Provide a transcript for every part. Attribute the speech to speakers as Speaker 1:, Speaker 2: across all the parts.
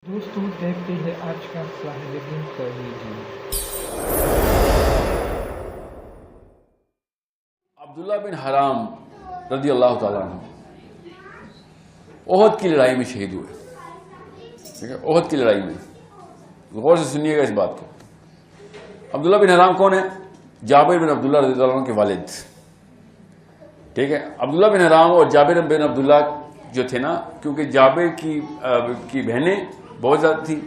Speaker 1: دوستوں دیکھتے ہیں آج کا صاحب دین کا ویڈیو۔
Speaker 2: عبداللہ بن حرام رضی اللہ تعالیٰ عنہ احد کی لڑائی میں شہید ہوئے۔ ٹھیک ہے، احد کی لڑائی میں غور سے سنیے گا اس بات کو۔ عبداللہ بن حرام کون ہے؟ جابر بن عبداللہ رضی اللہ عنہ کے والد۔ ٹھیک ہے، عبداللہ بن حرام اور جابر بن عبداللہ جو تھے نا، کیونکہ جابر کی بہنیں بہت زیادہ تھی،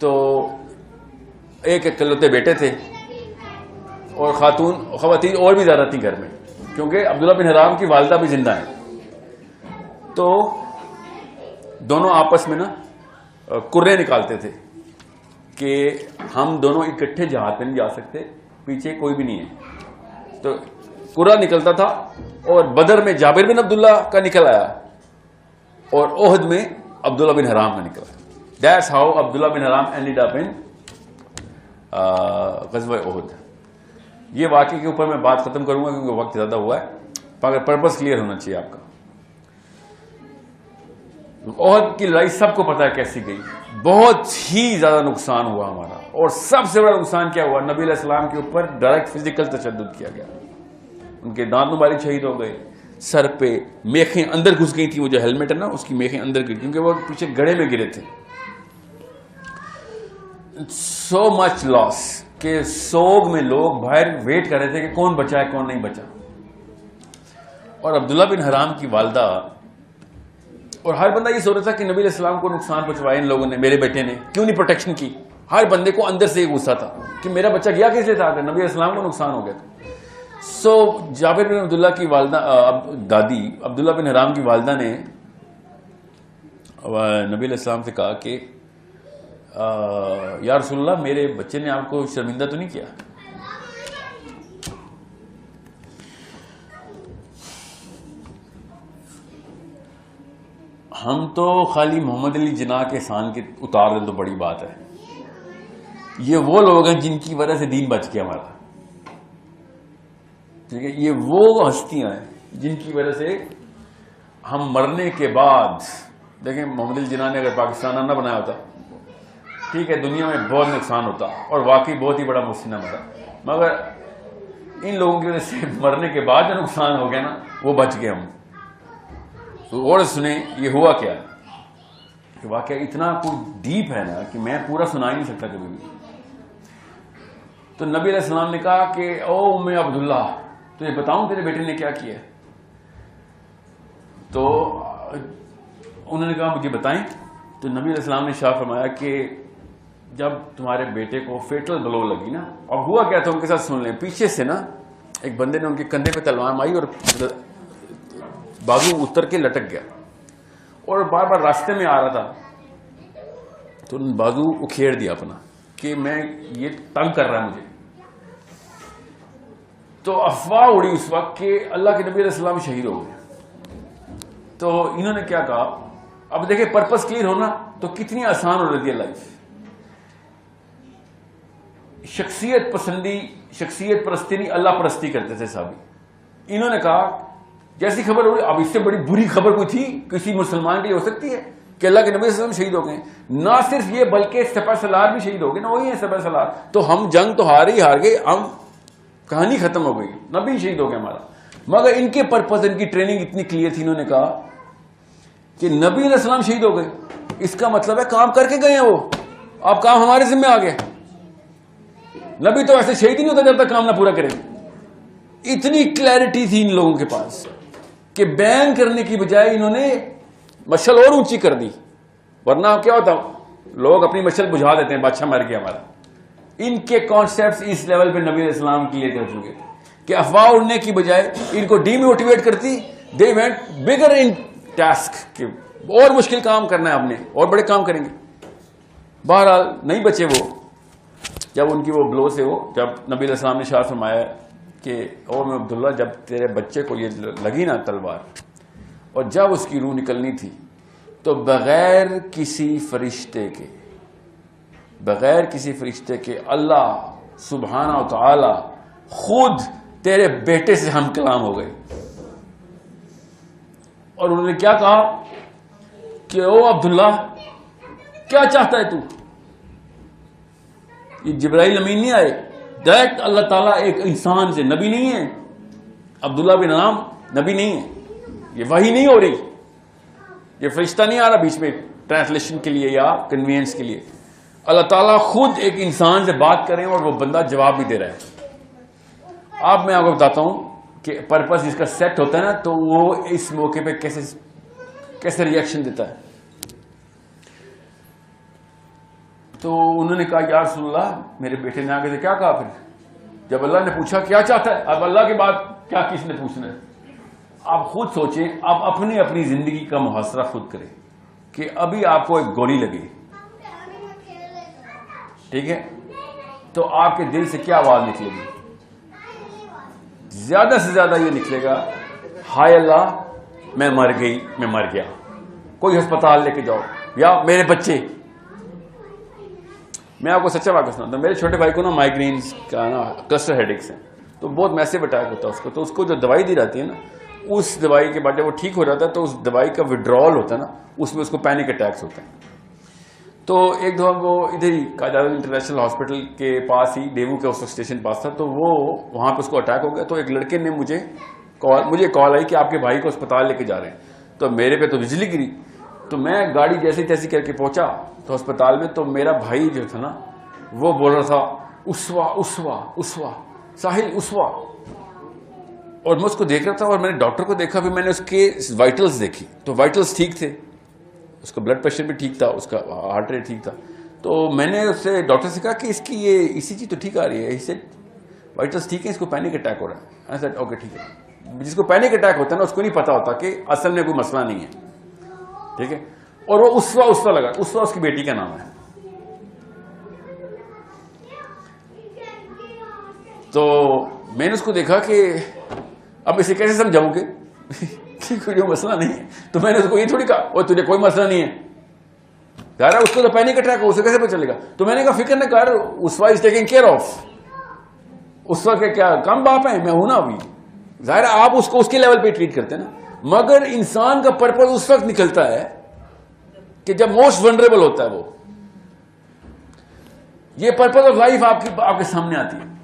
Speaker 2: تو ایک اکلوتے بیٹے تھے، اور خواتین اور بھی زیادہ تھیں گھر میں، کیونکہ عبداللہ بن حرام کی والدہ بھی زندہ ہیں۔ تو دونوں آپس میں نا کرے نکالتے تھے کہ ہم دونوں اکٹھے جہاد پہ نہیں جا سکتے، پیچھے کوئی بھی نہیں ہے۔ تو کرا نکلتا تھا، اور بدر میں جابر بن عبداللہ کا نکل آیا، اور احد میں عبداللہ بن حرام کا نکلا۔ That's how عبداللہ بن حرام ended up in غزوہ احد۔ یہ واقعے کے اوپر میں بات ختم کروں گا کیونکہ وقت زیادہ ہوا ہے، مگر پرپس کلیئر ہونا چاہیے آپ کا۔ احد کی لڑائی سب کو پتا ہے کیسی گئی، بہت ہی زیادہ نقصان ہوا ہمارا، اور سب سے بڑا نقصان کیا ہوا؟ نبی علیہ السلام کے اوپر ڈائریکٹ فزیکل تشدد کیا گیا۔ ان کے دانت مبارک شہید ہو گئے، سر پہ میخیں اندر گھس گئی تھی، وہ جو ہیلمٹ ہے نا اس کی میخیں اندر گئی، کیونکہ وہ پیچھے گڑھے میں گرے تھے۔ سو مچ لاس کہ سوگ میں لوگ باہر ویٹ کر رہے تھے کہ کون بچا ہے کون نہیں بچا۔ اور عبداللہ بن حرام کی والدہ، اور ہر بندہ یہ سوچ رہا تھا کہ نبی علیہ السلام کو نقصان پہنچوایا ان لوگوں نے، میرے بیٹے نے کیوں نہیں پروٹیکشن کی۔ ہر بندے کو اندر سے یہ غصہ تھا کہ میرا بچہ گیا کس لیے تھا، اگر نبی علیہ السلام کو نقصان ہو گیا تو۔ جابر بن عبداللہ کی والدہ دادی عبداللہ بن حرام کی والدہ نے نبی علیہ السلام سے کہا کہ یا رسول اللہ، میرے بچے نے آپ کو شرمندہ تو نہیں کیا؟ ہم تو خالی محمد علی جناح کے سان کے اتار دیں تو بڑی بات ہے، یہ وہ لوگ ہیں جن کی وجہ سے دین بچ گیا ہمارا۔ ٹھیک ہے، یہ وہ ہستیاں ہیں جن کی وجہ سے ہم مرنے کے بعد، دیکھیں محمد علی جناح نے اگر پاکستان نہ بنایا ہوتا، ٹھیک ہے دنیا میں بہت نقصان ہوتا، اور واقعی بہت ہی بڑا محسن ہوتا، مگر ان لوگوں کی وجہ سے مرنے کے بعد جو نقصان ہو گیا نا وہ بچ گئے ہم۔ تو اور سنیں یہ ہوا کیا ہے، کہ واقعہ اتنا کوئی ڈیپ ہے نا کہ میں پورا سنا ہی نہیں سکتا کبھی بھی۔ تو نبی علیہ السلام نے کہا کہ او ام عبداللہ، تو یہ بتاؤں تیرے بیٹے نے کیا کیا؟ تو انہوں نے کہا مجھے بتائیں۔ تو نبی علیہ السلام نے شاہ فرمایا کہ جب تمہارے بیٹے کو فیٹل بلو لگی نا، اور ہوا کیا تھا ان کے ساتھ سن لیں، پیچھے سے نا ایک بندے نے ان کے کندھے پہ تلوار ماری اور بازو اتر کے لٹک گیا، اور بار بار راستے میں آ رہا تھا، تو ان بازو اکھیڑ دیا اپنا کہ میں یہ تنگ کر رہا ہے مجھے۔ تو افواہ اڑی اس وقت کہ اللہ کے نبی علیہ السلام شہید ہو گئے۔ تو انہوں نے کیا کہا، اب دیکھیں پرپس کلیئر ہونا تو کتنی آسان ہو رہی ہے لائف۔ شخصیت پسندی، شخصیت پرستی نہیں، اللہ پرستی کرتے تھے صحابی۔ انہوں نے کہا جیسی خبر ہوئی، اب اس سے بڑی بری خبر کوئی تھی کسی مسلمان کے لیے ہو سکتی ہے کہ اللہ کے نبی صلی اللہ علیہ وسلم شہید ہو گئے؟ نہ صرف یہ بلکہ سپہ سالار بھی شہید ہو گئے نا، وہی ہیں سپہ سالار۔ تو ہم جنگ تو ہار گئے، ہم کہانی ختم ہو گئی، نبی شہید ہو گئے ہمارا۔ مگر ان کے پرپس، ان کی ٹریننگ اتنی کلیئر تھی، انہوں نے کہا کہ نبی علیہ السلام شہید ہو گئے، اس کا مطلب ہے کام کر کے گئے ہیں وہ، اب کام ہمارے ذمہ آ گیا۔ نبی تو ایسے شہید ہی نہیں ہوتا جب تک کام نہ پورا کرے۔ اتنی کلیئرٹی تھی ان لوگوں کے پاس کہ بین کرنے کی بجائے انہوں نے مشل اور اونچی کر دی، ورنہ کیا ہوتا لوگ اپنی مشل بجھا دیتے ہیں، بادشاہ مر گیا ہمارا۔ ان کے کانسیپٹس اس لیول پہ نبی علیہ السلام کلیئر کر چکے کہ افواہ اڑنے کی بجائے ان کو ڈی موٹیویٹ کرتی، they went bigger in task, کہ اور مشکل کام کرنا ہے ہم نے، اور بڑے کام کریں گے۔ بہرحال نہیں بچے وہ، جب ان کی وہ بلو سے ہو، جب نبی علیہ السلام نے شاہ فرمایا کہ او میں عبداللہ، جب تیرے بچے کو یہ لگی نا تلوار، اور جب اس کی روح نکلنی تھی، تو بغیر کسی فرشتے کے اللہ سبحانہ و تعالی خود تیرے بیٹے سے ہم کلام ہو گئے۔ اور انہوں نے کیا کہا کہ او عبداللہ، کیا چاہتا ہے تو؟ یہ جبرائیل امین نہیں آئے، ڈائریکٹ اللہ تعالیٰ ایک انسان سے، نبی نہیں ہے، عبداللہ بن حرام نبی نہیں ہے، یہ وحی نہیں ہو رہی، یہ فرشتہ نہیں آ رہا بیچ میں ٹرانسلیشن کے لیے یا کنوینس کے لیے، اللہ تعالیٰ خود ایک انسان سے بات کریں اور وہ بندہ جواب بھی دے رہا ہے۔ اب میں آپ کو بتاتا ہوں کہ پرپس جس کا سیٹ ہوتا ہے نا تو وہ اس موقع پہ کیسے ریئیکشن دیتا ہے۔ تو انہوں نے کہا یا رسول اللہ، میرے بیٹے نے آگے سے کیا کہا پھر جب اللہ نے پوچھا کیا چاہتا ہے، اب اللہ کے بعد کیا کس نے پوچھنا ہے؟ آپ خود سوچیں، آپ اپنی زندگی کا محاصرہ خود کریں کہ ابھی آپ کو ایک گولی لگی، ٹھیک ہے، تو آپ کے دل سے کیا آواز نکلے گی؟ زیادہ سے زیادہ یہ نکلے گا ہائے اللہ میں مر گئی، میں مر گیا، کوئی ہسپتال لے کے جاؤ، یا میرے بچے۔ میں آپ کو سچا واقعہ سناتا ہوں، میرے چھوٹے بھائی کو نا مائیگرینز کا نا کلسٹر ہیڈیکس ہیں، تو بہت میسیو اٹیک ہوتا ہے اس کو، تو اس کو جو دوائی دی جاتی ہے نا، اس دوائی کے بعد جب وہ ٹھیک ہو جاتا ہے تو اس دوائی کا وڈرال ہوتا ہے نا، اس میں اس کو پینک اٹیکس ہوتے ہیں۔ تو ایک دفعہ وہ ادھر ہی قائداعظم انٹرنیشنل ہاسپٹل کے پاس ہی ڈیمو کے اسٹیشن پاس تھا، تو وہ وہاں پہ اس کو اٹیک ہو گیا، تو ایک لڑکے نے مجھے کال آئی کہ آپ کے بھائی کو اسپتال لے کے جا رہے ہیں، تو میرے پہ تو بجلی گری، تو میں گاڑی جیسی تیسی کر کے پہنچا تو اسپتال میں، تو میرا بھائی جو تھا نا وہ بول رہا تھا اسوا اسوا اسوا ساحل اسوا، اور میں اس کو دیکھ رہا تھا، اور میں نے ڈاکٹر کو دیکھا، پھر میں نے اس کے وائٹلز دیکھی تو وائٹلز ٹھیک تھے، اس کا بلڈ پریشر بھی ٹھیک تھا، اس کا ہارٹ ریٹ ٹھیک تھا، تو میں نے اس سے ڈاکٹر سے کہا کہ اس کی یہ ECG تو ٹھیک آ رہی ہے، اس سے وائٹلز ٹھیک ہے، اس کو پینک اٹیک ہو رہا ہے۔ اوکے ٹھیک ہے، جس کو پینک اٹیک ہوتا ہے نا اس کو نہیں پتا ہوتا کہ اصل میں کوئی مسئلہ نہیں ہے، ٹھیک ہے، اور وہ اسوا لگا، اسوا اس کی بیٹی کا نام ہے۔ تو میں نے اس کو دیکھا کہ اب اسے کیسے سمجھاؤں گے کہ کوئی مسئلہ نہیں ہے، تو میں نے اس کو یہ تھوڑی کہا اور تجھے کوئی مسئلہ نہیں ہے، ظاہر ہے اس کو تو پینک اٹیک ہو، اسے کیسے پتہ چلے گا؟ تو میں نے کہا فکر نہ کر، اسوا از ٹیکنگ کیئر آف، اسوا کے کیا کم باپ ہیں، میں ہوں نا ابھی، ظاہر ہے آپ اس کو اس کے لیول پہ ٹریٹ کرتے ہیں نا، مگر انسان کا پرپز اس وقت نکلتا ہے کہ جب موسٹ ونڈریبل ہوتا ہے وہ، یہ پرپز آف لائف آپ کے سامنے آتی ہے،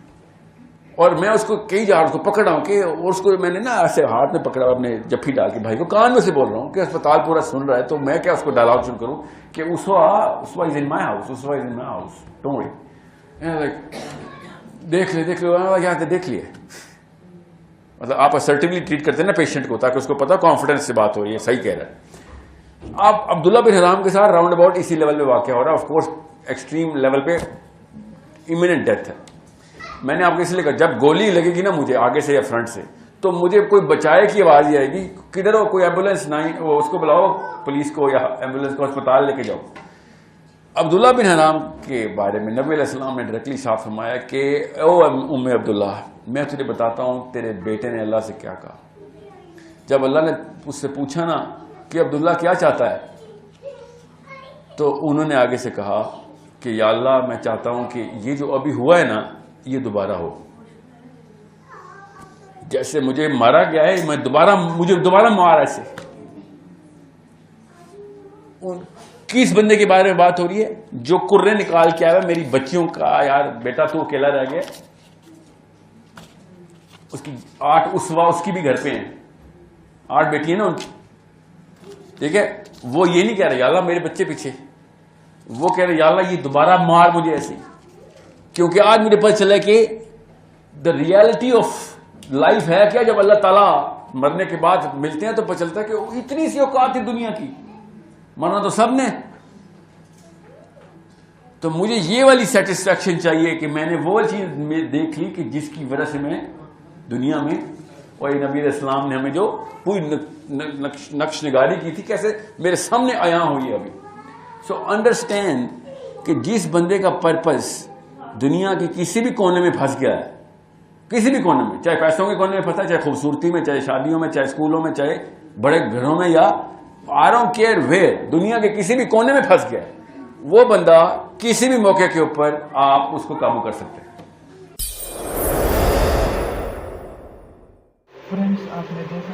Speaker 2: اور میں اس کو کئی جگہ اس کو پکڑ رہا ہوں کہ اس کو میں نے نا ایسے ہاتھ میں پکڑا، اپنے جفی ڈال کے بھائی کو کان میں سے بول رہا ہوں کہ اسپتال پورا سن رہا ہے، تو میں کیا اس کو ڈائلاگ شروع کروں کہ اسوا از ان مائی ہاؤس، اسوا is in my house, don't worry, دیکھ لے یہاں سے دیکھ لیے، مطلب آپ اسرٹیولی ٹریٹ کرتے ہیں نا پیشنٹ کو تاکہ اس کو پتا کانفیڈنس سے بات ہو رہی ہے، صحیح کہہ رہا ہے۔ آپ عبداللہ بن حرام کے ساتھ راؤنڈ اباؤٹ اسی لیول پہ واقع ہو رہا ہے، آف کورس ایکسٹریم لیول پہ امییننٹ ڈیتھ ہے۔ میں نے آپ کو اس لیے کہا جب گولی لگے گی نا مجھے آگے سے یا فرنٹ سے، تو مجھے کوئی بچائے کی آواز ہی آئے گی، کدھر ہو کوئی ایمبولینس نہیں، وہ اس کو بلاؤ پولیس کو یا ایمبولینس کو، اسپتال لے کے جاؤ۔ عبداللہ بن حرام کے بارے میں نبی علیہ السلام نے ڈائریکٹلی صاف فرمایا کہ او ام عبداللہ، میں تجھے بتاتا ہوں تیرے بیٹے نے اللہ سے کیا کہا۔ جب اللہ نے اس سے پوچھا نا کہ عبداللہ کیا چاہتا ہے، تو انہوں نے آگے سے کہا کہ یا اللہ میں چاہتا ہوں کہ یہ جو ابھی ہوا ہے نا یہ دوبارہ ہو، جیسے مجھے مارا گیا ہے مجھے دوبارہ مارا ایسے۔ کس بندے کے بارے میں بات ہو رہی ہے؟ جو کرے نکال کے آیا میری بچیوں کا، یار بیٹا تو اکیلا رہ گیا، اس کی 8 اسوا اس کی بھی گھر پہ ہیں، 8 بیٹی ہیں نا ان کی، ٹھیک ہے، وہ یہ نہیں کہہ رہے یا اللہ میرے بچے پیچھے، وہ کہہ رہے یا اللہ یہ دوبارہ مار مجھے ایسے، کیونکہ آج مجھے پتہ چلا کہ دا ریالٹی آف لائف ہے کیا، جب اللہ تعالیٰ مرنے کے بعد ملتے ہیں تو پتہ چلتا ہے کہ اتنی سی اوقات ہے دنیا کی، مرنا تو سب نے۔ تو مجھے یہ والی سیٹسفیکشن چاہیے کہ میں نے وہ چیز دیکھ لی کہ جس کی وجہ سے میں دنیا میں، اور نبی علیہ السلام نے ہمیں جو پوری نقش نگاری کی تھی کیسے میرے سامنے عیاں ہوئی ابھی۔ سو انڈرسٹینڈ کہ جس بندے کا پرپز دنیا کے کسی بھی کونے میں پھنس گیا ہے، کسی بھی کونے میں، چاہے پیسوں کے کونے میں پھنسا ہے، چاہے خوبصورتی میں، چاہے شادیوں میں، چاہے اسکولوں میں، چاہے بڑے گھروں میں، یا I don't care where، دنیا کے کسی بھی کونے میں پھنس گیا ہے، وہ بندہ کسی بھی موقع کے اوپر آپ اس کو قابو کر سکتے ہیں۔
Speaker 1: فرینڈس، آپ نے دیکھا